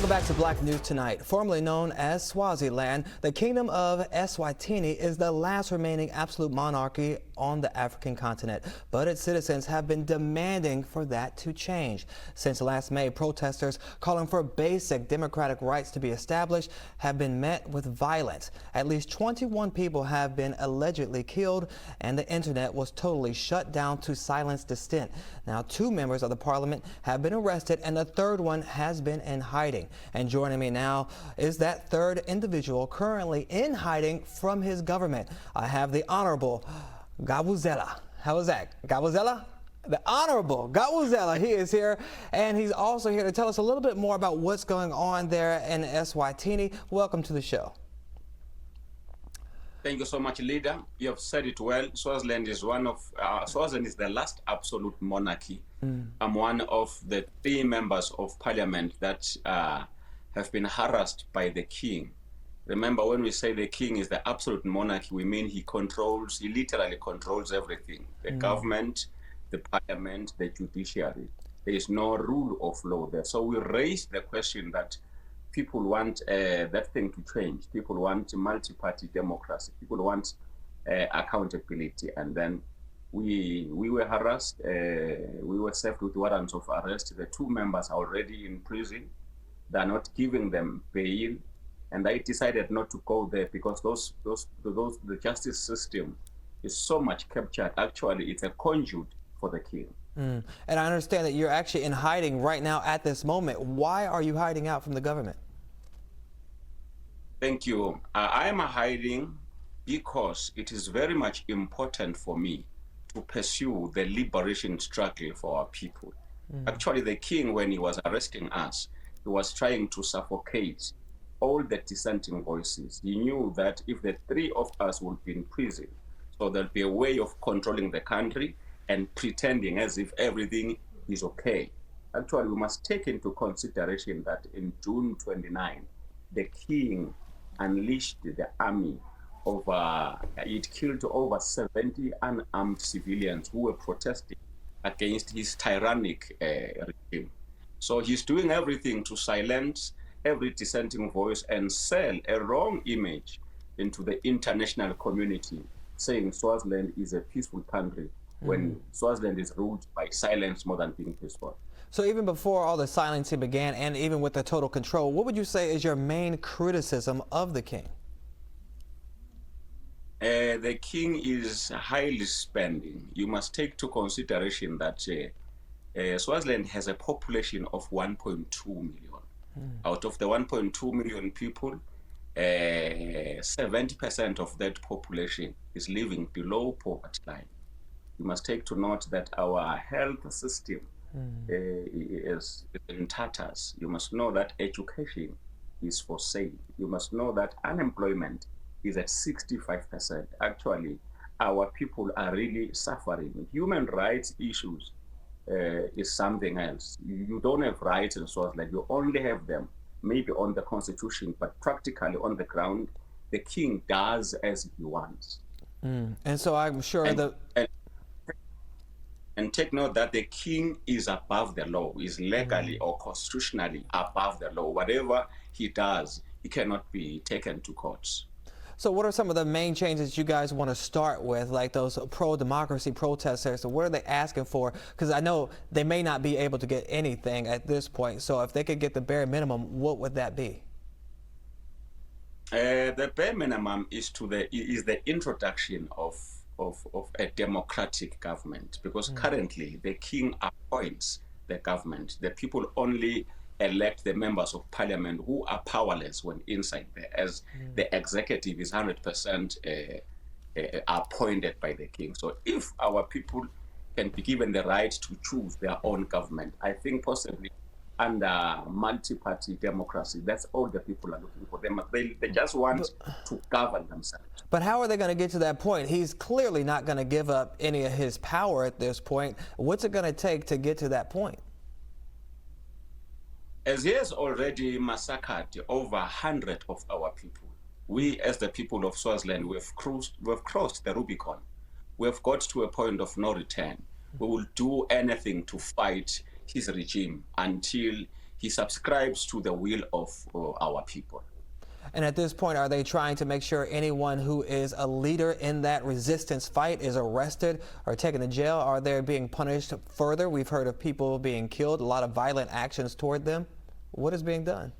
Welcome back to Black News Tonight. Formerly known as Swaziland, the Kingdom of Eswatini is the last remaining absolute monarchy on the African continent. But its citizens have been demanding for that to change. Since last May, protesters calling for basic democratic rights to be established have been met with violence. At least 21 people have been allegedly killed, and the internet was totally shut down to silence dissent. Now, 2 members of the parliament have been arrested, and the third one has been in hiding. And joining me now is that third individual currently in hiding from his government. I have the Honorable Gawuzela. How is that? Gawuzela? The Honorable Gawuzela, he is here, and he's also here to tell us a little bit more about what's going on there in Eswatini. Welcome to the show. Thank you so much, leader. You have said it well. Swaziland is Swaziland is the last absolute monarchy. I'm one of the 3 members of parliament that have been harassed by the king. Remember, when we say the king is the absolute monarchy, we mean he literally controls everything. The government, the parliament, the judiciary. There is no rule of law there. So we raised the question that people want that thing to change. People want multi-party democracy. People want accountability. And then we were harassed. We were served with warrants of arrest. The 2 members are already in prison. They're not giving them bail. And I decided not to go there because the justice system is so much captured. Actually, it's a conduit for the king. And I understand that you're actually in hiding right now at this moment. Why are you hiding out from the government? Thank you. I am hiding because it is very much important for me to pursue the liberation struggle for our people. Actually, the king, when he was arresting us, he was trying to suffocate all the dissenting voices. He knew that if the 3 of us would be in prison, so there'll be a way of controlling the country and pretending as if everything is okay. Actually, we must take into consideration that in June 29, the king unleashed the army it killed over 70 unarmed civilians who were protesting against his tyrannic regime. So he's doing everything to silence every dissenting voice and sell a wrong image into the international community, saying Swaziland is a peaceful country when Swaziland is ruled by silence more than being peaceful. So even before all the silencing began, and even with the total control, what would you say is your main criticism of the king? The king is highly spending. You must take to consideration that Swaziland has a population of 1.2 million. Out of the 1.2 million people, 70% of that population is living below poverty line. You must take to note that our health system is in tatters. You must know that education is for sale. You must know that unemployment is at 65%. Actually, our people are really suffering. Human rights issues is something else. You don't have rights in Swaziland. You only have them maybe on the constitution, but practically on the ground, the king does as he wants. And so I'm sure and take note that the king is above the law, is legally or constitutionally above the law. Whatever he does, he cannot be taken to courts. So what are some of the main changes you guys want to start with, like those pro-democracy protesters? What are they asking for? Because I know they may not be able to get anything at this point. So if they could get the bare minimum, what would that be? The bare minimum is the introduction of a democratic government, because currently the king appoints the government. The people only elect the members of parliament who are powerless when inside there, as the executive is 100% appointed by the king. So if our people can be given the right to choose their own government, I think possibly under multi-party democracy, that's all the people are looking for. They just want to govern themselves. But how are they going to get to that point? He's clearly not going to give up any of his power at this point. What's it going to take to get to that point? As he has already massacred over 100 of our people, we as the people of Swaziland, we've crossed the Rubicon. We've got to a point of no return. We will do anything to fight his regime until he subscribes to the will of our people. And at this point, are they trying to make sure anyone who is a leader in that resistance fight is arrested or taken to jail? Are they being punished further? We've heard of people being killed, a lot of violent actions toward them. What is being done?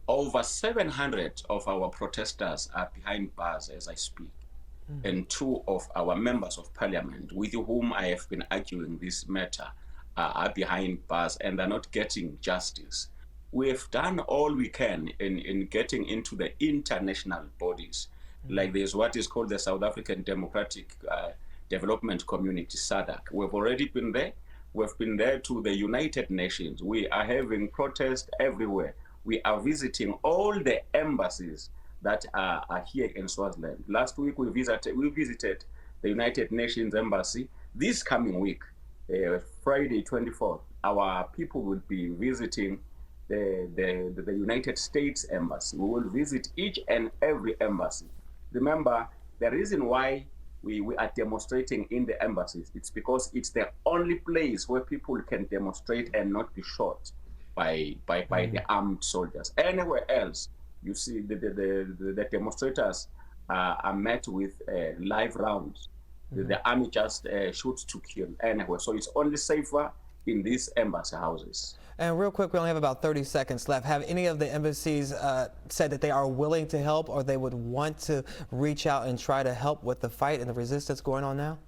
Over 700 of our protesters are behind bars as I speak. And 2 of our members of parliament with whom I have been arguing this matter are behind bars and are not getting justice. We have done all we can in getting into the international bodies. Like there's what is called the South African Democratic Development Community, SADC. We've already been there. We've been there to the United Nations. We are having protests everywhere. We are visiting all the embassies that are here in Swaziland. Last week we visited the United Nations Embassy. This coming week, Friday 24th, our people will be visiting the United States Embassy. We will visit each and every embassy. Remember, the reason why we are demonstrating in the embassies, it's because it's the only place where people can demonstrate and not be shot by the armed soldiers. Anywhere else, you see the demonstrators are met with live rounds. The army just shoots to kill anywhere. So it's only safer in these embassy houses. And real quick, we only have about 30 seconds left. Have any of the embassies said that they are willing to help or they would want to reach out and try to help with the fight and the resistance going on now?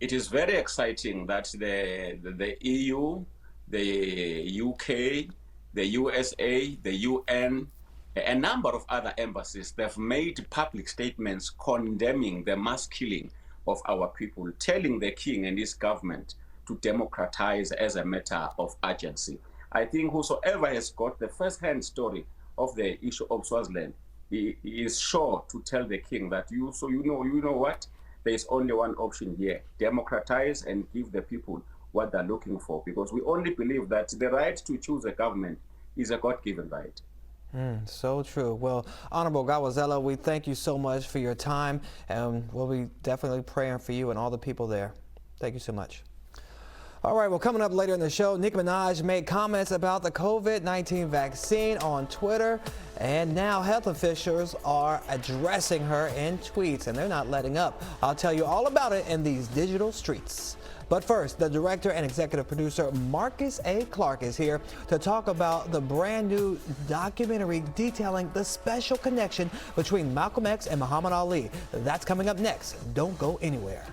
It is very exciting that the EU, the UK, the USA, the UN, a number of other embassies, they've made public statements condemning the mass killing of our people, telling the king and his government to democratize as a matter of urgency. I think whosoever has got the first-hand story of the issue of Swaziland, he is sure to tell the king that you know what? There is only one option here: democratize and give the people what they're looking for, because we only believe that the right to choose a government is a God-given right. So true. Well, Honorable Gawuzela, we thank you so much for your time, and we'll be definitely praying for you and all the people there. Thank you so much. All right, well, coming up later in the show, Nicki Minaj made comments about the COVID-19 vaccine on Twitter, and now health officials are addressing her in tweets, and they're not letting up. I'll tell you all about it in these digital streets. But first, the director and executive producer Marcus A. Clark is here to talk about the brand new documentary detailing the special connection between Malcolm X and Muhammad Ali. That's coming up next. Don't go anywhere.